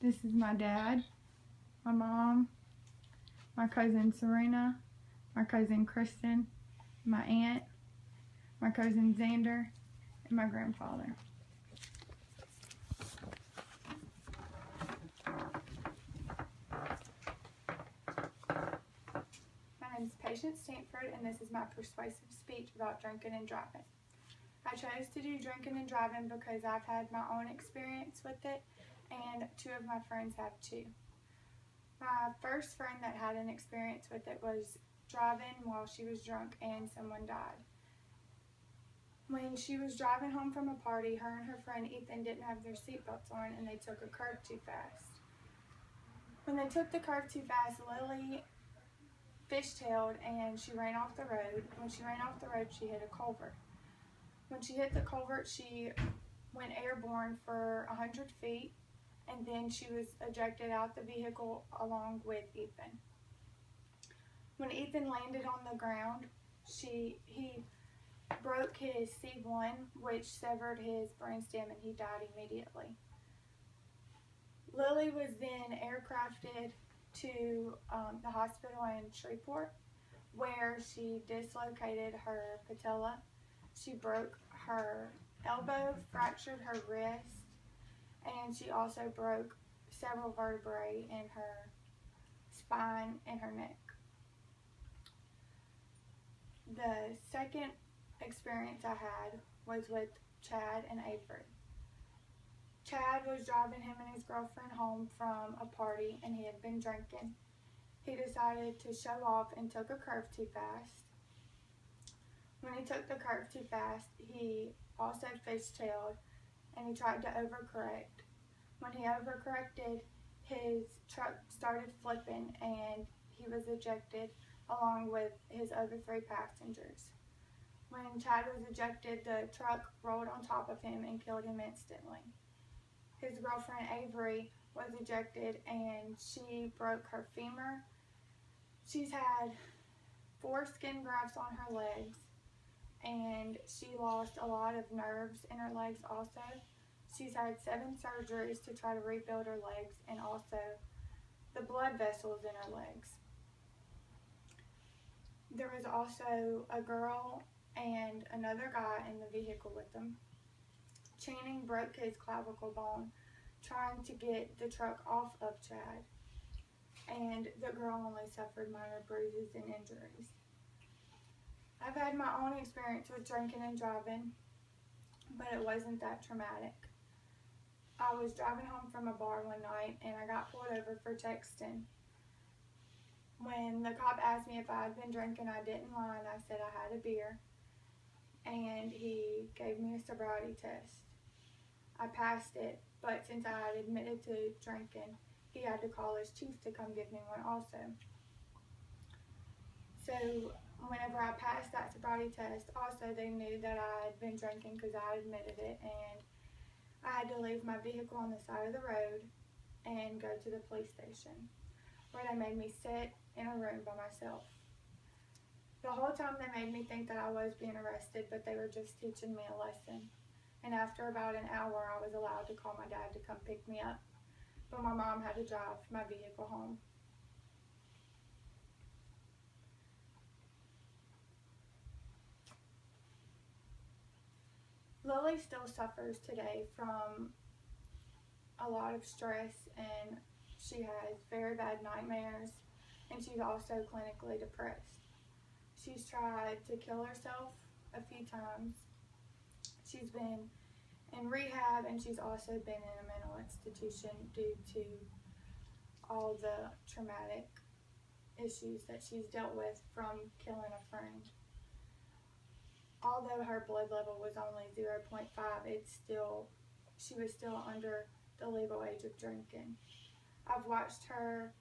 This is my dad, my mom, my cousin Serena, my cousin Kristen, my aunt, my cousin Xander, and my grandfather. My name is Patience Stanford, and this is my persuasive speech about drinking and driving. I chose to do drinking and driving because I've had my own experience with it, and 2 of my friends have too. My first friend that had an experience with it was driving while she was drunk and someone died. When she was driving home from a party, her and her friend Ethan didn't have their seatbelts on and they took a curve too fast. When they took the curve too fast, Lily fishtailed and she ran off the road. When she ran off the road, she hit a culvert. When she hit the culvert, she went airborne for 100 feet, and then she was ejected out the vehicle along with Ethan. When Ethan landed on the ground, he broke his C1, which severed his brainstem, and he died immediately. Lily was then aircrafted to the hospital in Shreveport, where she dislocated her patella. She broke her elbow, fractured her wrist, and she also broke several vertebrae in her spine and her neck. The second experience I had was with Chad and Avery. Chad was driving him and his girlfriend home from a party, and he had been drinking. He decided to show off and took a curve too fast. When he took the curve too fast, he also fishtailed and he tried to overcorrect. When he overcorrected, his truck started flipping and he was ejected along with his other 3 passengers. When Chad was ejected, the truck rolled on top of him and killed him instantly. His girlfriend Avery was ejected and she broke her femur. She's had 4 skin grafts on her legs, and she lost a lot of nerves in her legs also. She's had 7 surgeries to try to rebuild her legs, and also the blood vessels in her legs. There was also a girl and another guy in the vehicle with them. Channing broke his clavicle bone trying to get the truck off of Chad, and the girl only suffered minor bruises and injuries. I've had my own experience with drinking and driving, but it wasn't that traumatic. I was driving home from a bar one night and I got pulled over for texting. When the cop asked me if I had been drinking, I didn't lie and I said I had a beer, and he gave me a sobriety test. I passed it, but since I had admitted to drinking, he had to call his chief to come give me one also. So whenever I passed that sobriety test, also they knew that I had been drinking because I had admitted it, and I had to leave my vehicle on the side of the road and go to the police station, where they made me sit in a room by myself. The whole time they made me think that I was being arrested, but they were just teaching me a lesson. And after about an hour, I was allowed to call my dad to come pick me up, but my mom had to drive my vehicle home. Lily still suffers today from a lot of stress, and she has very bad nightmares, and she's also clinically depressed. She's tried to kill herself a few times. She's been in rehab, and she's also been in a mental institution due to all the traumatic issues that she's dealt with from killing a friend. Although her blood level was only 0.5, she was still under the legal age of drinking. I've watched her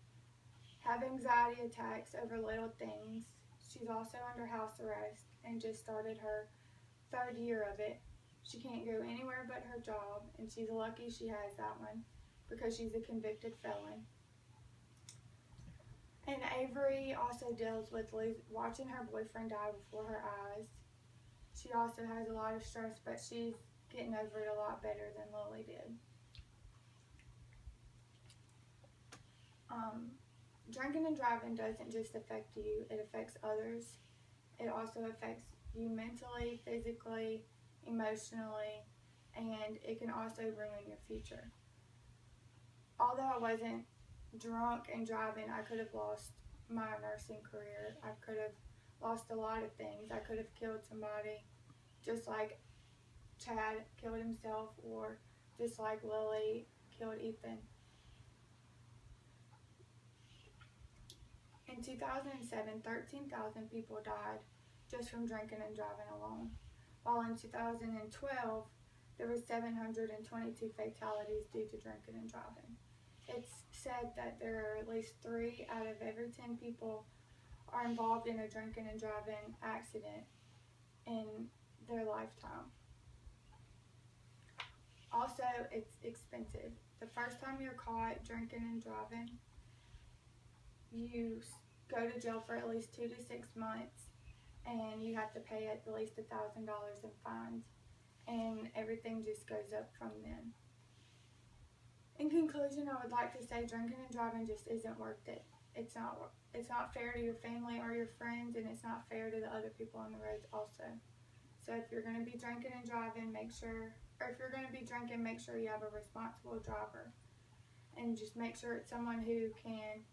have anxiety attacks over little things. She's also under house arrest and just started her 3rd year of it. She can't go anywhere but her job, and she's lucky she has that one because she's a convicted felon. And Avery also deals with watching her boyfriend die before her eyes. She also has a lot of stress, but she's getting over it a lot better than Lily did. drinking and driving doesn't just affect you, it affects others. It also affects you mentally, physically, emotionally, and it can also ruin your future. Although I wasn't drunk and driving, I could have lost my nursing career. I could have lost a lot of things. I could have killed somebody, just like Chad killed himself, or just like Lily killed Ethan. In 2007, 13,000 people died just from drinking and driving alone, while in 2012, there were 722 fatalities due to drinking and driving. It's said that there are at least 3 out of every 10 people are involved in a drinking and driving accident in their lifetime. Also, it's expensive. The first time you're caught drinking and driving, you go to jail for at least 2 to 6 months, and you have to pay at least $1,000 in fines, and everything just goes up from then. In conclusion, I would like to say drinking and driving just isn't worth it. It's not fair to your family or your friends, and it's not fair to the other people on the roads also. So if you're going to be drinking and driving, make sure you have a responsible driver, and just make sure it's someone who can